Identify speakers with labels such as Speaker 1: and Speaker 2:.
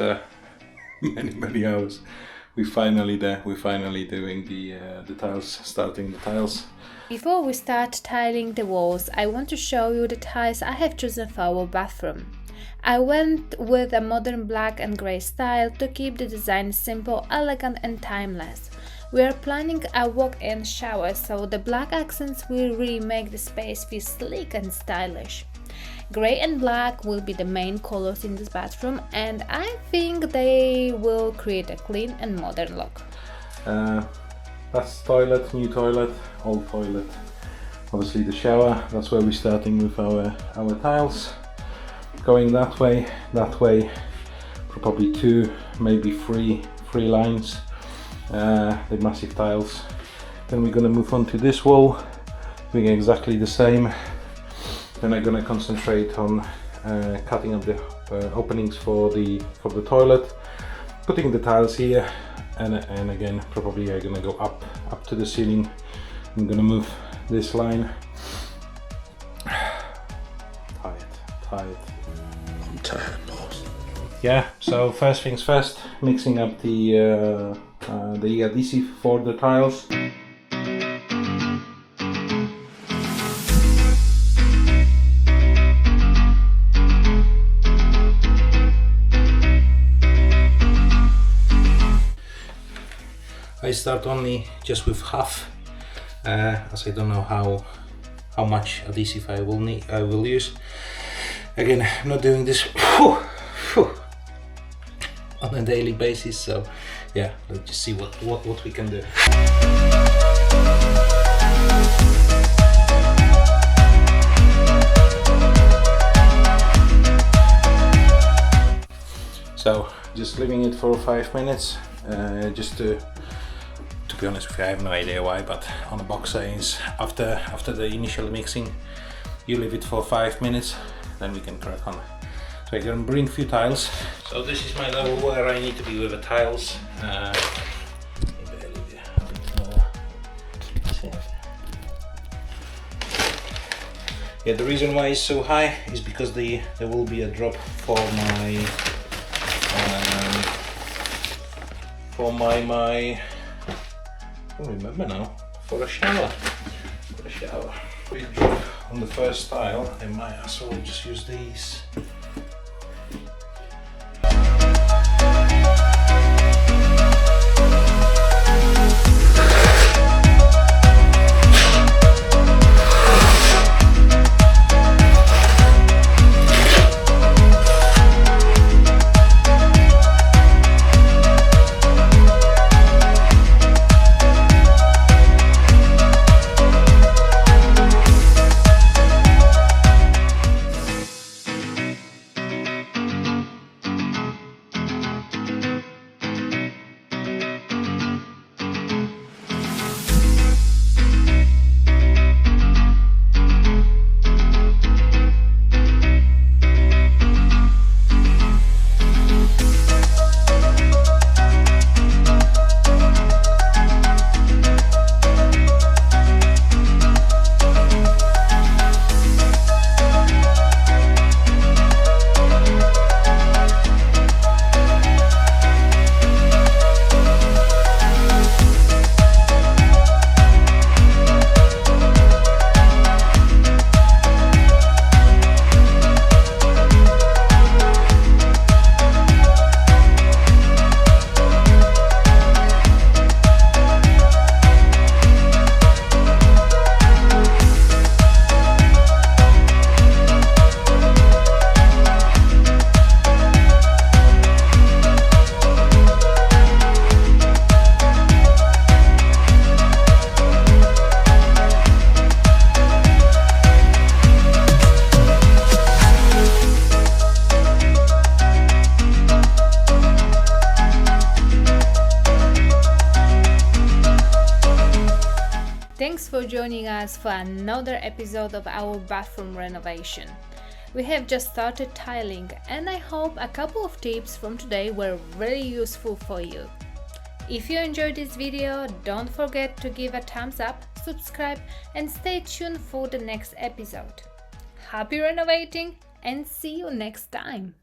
Speaker 1: after many hours, we're finally there. We're finally doing the tiles, starting the tiles.
Speaker 2: Before we start tiling the walls, I want to show you the tiles I have chosen for our bathroom. I went with a modern black and grey style to keep the design simple, elegant and timeless. We are planning a walk-in shower, so the black accents will really make the space feel sleek and stylish. Grey and black will be the main colors in this bathroom, and I think they will create a clean and modern look.
Speaker 1: That's toilet, new toilet, old toilet. Obviously the shower, that's where we're starting with our tiles. Going that way, probably 2, maybe 3 lines, the massive tiles. Then we're gonna move on to this wall, doing exactly the same. Then I'm gonna concentrate on cutting up the openings for the toilet, putting the tiles here, and again probably I'm gonna go up to the ceiling. I'm gonna move this line. Tired. I'm tired, boss. Yeah. So first things first, mixing up the adhesive for the tiles. I start only just with half, as I don't know how much adhesive I will use. Again, I'm not doing this on a daily basis, so yeah, let's just see what we can do. So just leaving it for 5 minutes, just to be honest with you, I have no idea why, but on the box says after the initial mixing, you leave it for 5 minutes, then we can crack on. So I can bring a few tiles. So this is my level where I need to be with the tiles. Maybe a bit more. Yeah, the reason why it's so high is because there will be a drop for my I don't remember now, for a shower. Big drop on the first tile, I might as well just use these.
Speaker 2: Thanks for joining us for another episode of our bathroom renovation. We have just started tiling, and I hope a couple of tips from today were really useful for you. If you enjoyed this video, don't forget to give a thumbs up, subscribe, and stay tuned for the next episode. Happy renovating, and see you next time!